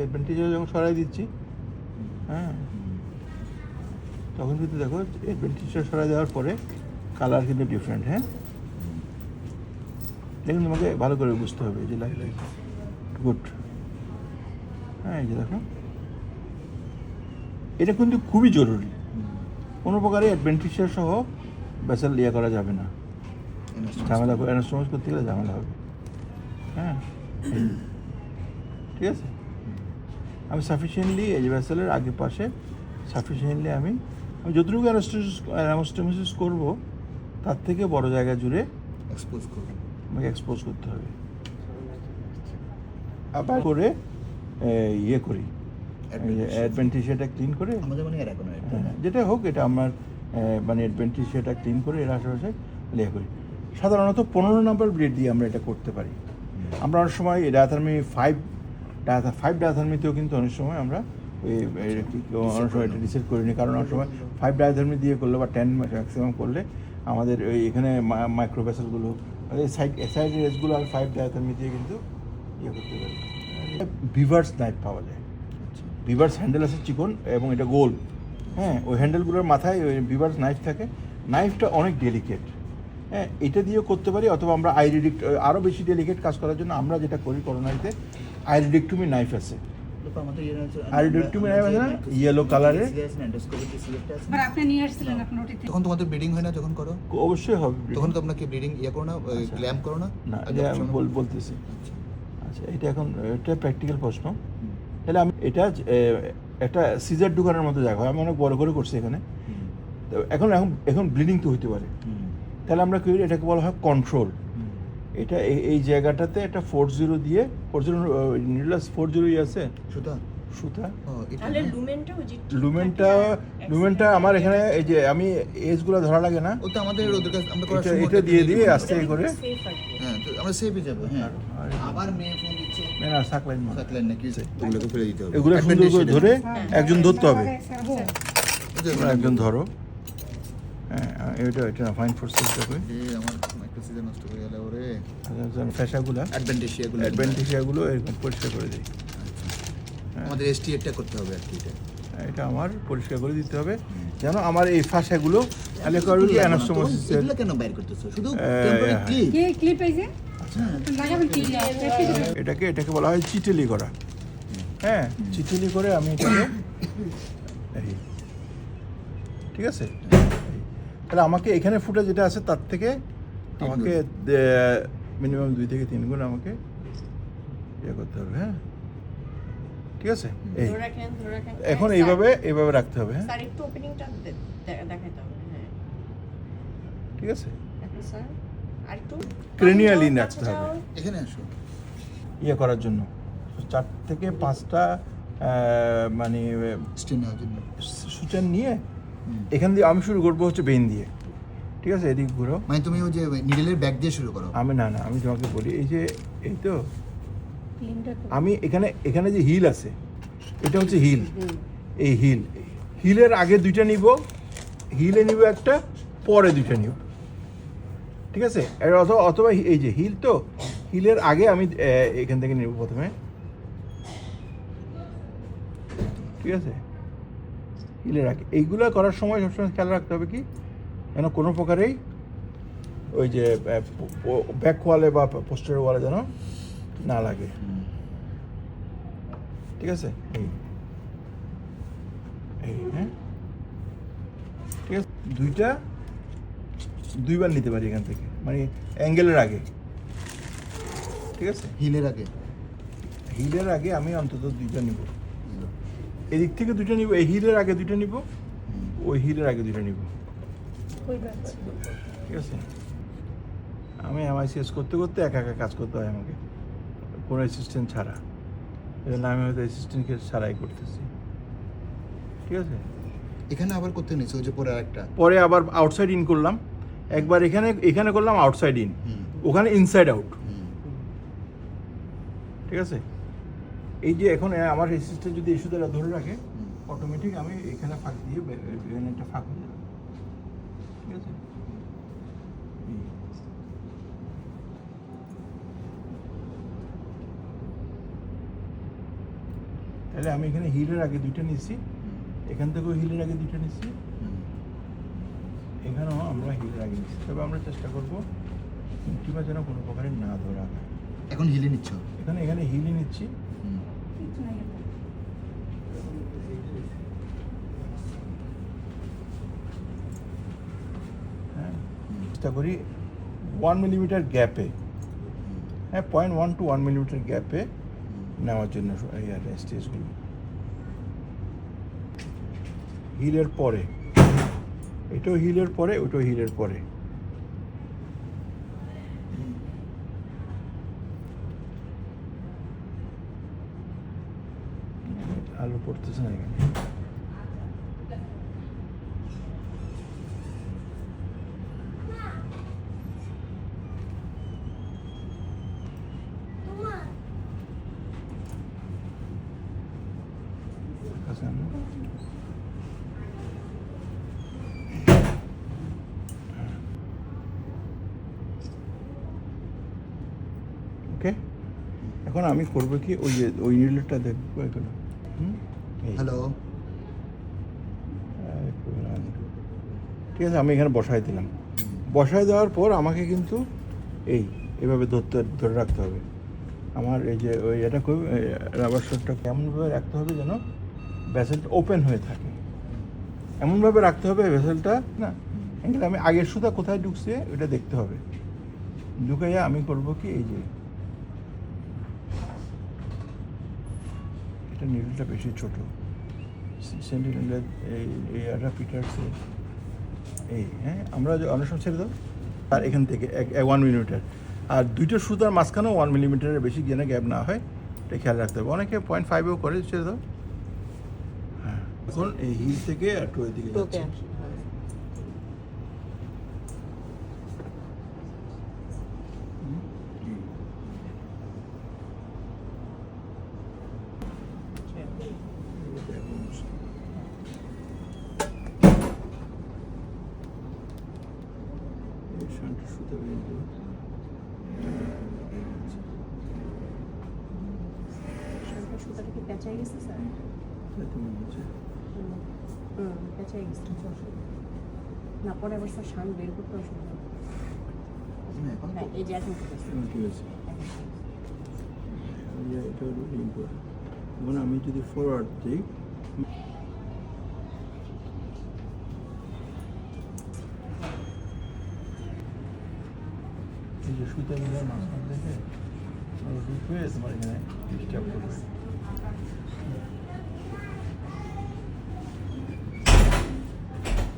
Adventitious যখন সরাই দিচ্ছি, হ্যাঁ, তখন কিন্তু দেখো অ্যাডভেন্টিশিয়াস সরাই দেওয়ার পরে কালার কিন্তু ডিফারেন্ট। হ্যাঁ, দেখুন তোমাকে ভালো করে বুঝতে হবে যে লাইট গুড। হ্যাঁ, এই যে দেখো, এটা কিন্তু খুবই জরুরি। কোনো প্রকারে অ্যাডভেন্টিশিয়াস সহ ভেসেল ইয়ে করা যাবে না, ঝামেলা করে অ্যানাস্টোমোস করতে গেলে ঝামেলা হবে। হ্যাঁ, ঠিক আছে। আমি সাফিসিয়েন্টলি এই যে ভেসেলের আগে পাশে সাফিসিয়েন্টলি আমি যতটুকু অ্যানাস্টোমোসিস করবো তার থেকে বড় জায়গা জুড়ে এক্সপোজ করব, আমাকে এক্সপোজ করতে হবে। আবার করে ইয়ে করি, অ্যাডভেন্টিশিয়াটা ক্লিন করে আমাদের মানে এখন যেটা হোক, এটা আমার মানে অ্যাডভেন্টিশিয়াটা ক্লিন করে এর আশেপাশে ইয়ে করি। সাধারণত 15 নম্বর ব্লেড দিয়ে আমরা এটা করতে পারি। আমরা অনেক সময় ডায়াথার্মি 5 ডায়াথার্মিতেও কিন্তু অনেক সময় আমরা ওই অনেক সময় এটা ডিসাইড করিনি, কারণ অনেক সময় 5 ডায়াথার্মি দিয়ে করলে বা 10 ম্যাক্সিমাম করলে আমাদের ওই এখানে মাইক্রোভেসেলগুলো সাইড রেসগুলো আমি 5 ডায়াথার্মি দিয়ে কিন্তু ইয়ে করতে পারি। ভিভার্স নাইফ পাওয়া যায়, ভিভার্স হ্যান্ডেল আছে চিকন এবং এটা গোল। হ্যাঁ, ওই হ্যান্ডেলগুলোর মাথায় ওই ভিভার্স নাইফ থাকে। নাইফটা অনেক ডেলিকেট। হ্যাঁ, এটা দিয়েও করতে পারি, অথবা আমরা আইরিডিক্ট আরও বেশি ডেলিকেট কাজ করার জন্য আমরা যেটা করি করোনারিতে আইরিডিক্টমি নাইফ আছে। আইরিডিক্টমি নাইফ আছে না, ইয়েলো কালারের। তখন তোমাদের ব্লিডিং হয় না যখন করো? অবশ্যই হবে। তখন তো আপনাকে ব্লিডিং ইয়ে করো না, ক্ল্যাম্প করো না? না, এটা আমি বলতেছি। আচ্ছা, এটা এখন এটা প্র্যাকটিক্যাল প্রশ্ন। তাহলে আমি এটা একটা সিজার ঢুকানোর মতো জায়গা হয়, আমি অনেক বড় করে করছি এখানে। তো এখন ব্লিডিং তো হইতে পারে, তাহলে আমরা কি এটাকে বলা হয় কন্ট্রোল। এটা এই জায়গাটাতে একটা 40 দিয়ে 40 নিডলাস 40 আছে সুতা। লুমেনটা আমার এখানে এই যে আমি এজগুলো ধরা লাগে না, ওটা আমাদের এটা দিয়ে আস্তে করে হ্যাঁ, তো আমরা সেভে যাব। হ্যাঁ, আবার মেয়ে ফোন দিচ্ছে না সাকলাইন নাকি ওগুলোকে ফেলে দিতে হবে। এগুলো সুন্দর করে ধরে একজন ধরতে হবে, একজন ধরো। হ্যাঁ, এটা ফাইন ফোর্সটা করে আমার মাইক্রোসিজার নষ্ট করে গেল ওরে। ফ্যাশাগুলো অ্যাডভেন্টিশিয়াগুলো এরকম পরিষ্কার করে দিই। আমাদের এসটিএটা করতে হবে আর কি। এটা আমার পরিষ্কার করে দিতে হবে যেন আমার এই ফাঁসাগুলো এগুলো কেন বাইর করতেছো? শুধু ক্লিপ এই যে এটাকে বলা হয় চিটেলি করা। হ্যাঁ, চিটেলি করে আমি এটাকে ঠিক আছে। তাহলে আমাকে এখানে ফুটা যেটা আছে তার থেকে আমাকে মিনিমাম 2 থেকে 3 গুণ আমাকে ইয়ে করতে হবে। হ্যাঁ, ঠিক আছে। এই এখন এইভাবে রাখতে হবে। হ্যাঁ, ঠিক আছে। ক্রেনিয়ালি রাখতে হবে এখানে আসো ইয়ে করার জন্য 4 থেকে 5টা মানে সুচান নিয়ে এখান দিয়ে আমি শুরু করবো হচ্ছে বেইন দিয়ে। ঠিক আছে, এদিক ঘুরো। মানে তুমি ওই যে নিডলের ব্যাক দিয়ে শুরু করো? আমি না আমি তোমাকে বলি, এই যে এই তো আমি এখানে যে হিল আছে, এটা হচ্ছে হিল। এই হিলের আগে 2টা নিব, হিলে নিব একটা, পরে 2টা নিব। ঠিক আছে, অথবা এই যে হিল, তো হিলের আগে আমি এখান থেকে নিব প্রথমে। ঠিক আছে, হিলের আগে এইগুলো করার সময় সবসময় খেয়াল রাখতে হবে কি যেন কোনো প্রকারেই ওই যে ব্যাক ওয়ালে বা পোস্টার ওয়ালে যেন না লাগে। ঠিক আছে, হ্যাঁ, ঠিক আছে। 2বার নিতে পারি এখান থেকে, মানে অ্যাঙ্গেলের আগে। ঠিক আছে, হিলের আগে আমি অন্তত 2টা নিব, এদিক থেকে 2টা নিব, এই হিলের আগে 2টা নিব, ওই হিলের আগে 2টা নিব। ঠিক আছে, আমি MICS করতে একা কাজ করতে হয় আমাকে, কোনো অ্যাসিস্ট্যান্ট ছাড়া। এজন্য আমি হয়তো অ্যাসিস্ট্যান্টকে ছাড়াই করতেছি। ঠিক আছে, এখানে আবার করতে নিয়েছি ওই যে পরে আবার আউটসাইড ইন করলাম একবার, এখানে করলাম আউটসাইড ইন, ওখানে ইনসাইড আউট। ঠিক আছে, এই যে এখন আমার অ্যাসিস্ট্যান্ট যদি ইস্যু দ্বারা ধরে রাখে, অটোমেটিক আমি এখানে ফাঁক দিয়ে এখানে একটা ফাঁক হয়ে যাবে। ঠিক আছে, তাহলে আমি এখানে হিলের আগে দুইটা নিচ্ছি, এখান থেকেও হিলের আগে দুইটা নিচ্ছি, এখানেও আমরা হিলের আগে নিচ্ছি। তবে আমরা চেষ্টা করবো ইন্টিমা যেন কোনো প্রকারে না ধরা হয়। এখন হিলে নিচ্ছ? এখানে হিলে নিচ্ছি, হ্যাঁ, চেষ্টা করি 1 মিলিমিটার গ্যাপে, হ্যাঁ 0.1 to 1 মিলিমিটার গ্যাপে নেওয়ার জন্য এই আর স্টেজগুলো। হিলের পরে এটাও হিলের পরে, ওটাও হিলের পরে। আলো পড়তেছে না এখানে। আছে না? ওকে, এখন আমি করবো কি, ওই যে ওই নিডলটা দেখবো এগুলো। হ্যালো, ঠিক আছে, আমি এখানে বসাই দিলাম। বসায় দেওয়ার পর আমাকে কিন্তু এভাবে ধরে রাখতে হবে। আমার এই যে ওই এটা খুব রাবার শটটা এমনভাবে রাখতে হবে যেন ভেসেলটা ওপেন হয়ে থাকে, এমনভাবে রাখতে হবে ভেসেলটা না। এখানে আমি আগের সুতা কোথায় ঢুকছে ওটা দেখতে হবে। ঢুকাইয়া আমি করবো কি, এই যে এটা নিডলটা বেশি ছোট, সেন্টিমিটার এই আটা পিটার্সে হ্যাঁ, আমরা অনেক সময় ছেড়ে দাও। আর এখান থেকে 1 মিলিমিটার, আর দুইটা সুতার মাঝখানেও 1 মিলিমিটারের বেশি যেন গ্যাপ না হয় এটা খেয়াল রাখতে হবে। অনেকে 0.5-এও করে, ছেড়ে দাও। হ্যাঁ, এখন এই হিল থেকে একটু ওইদিকে যাচ্ছে। সুতা কিন্তু সুতাটা কি পেঁচাই গেছে স্যার? পেঁচাই গেছে, না পরে আবার স্যার শান বের করতে অসুবিধা। হ্যাঁ, এই যে এখন ঠিক আছে। এটা হলো ইম্পর্টেন্ট। এখন আমি যদি ফরওয়ার্ড দিই, এই যে সুতাগুলোর মাঝখান থেকে ঢুকে তোমার এখানে ডিস্টার্ব করবে।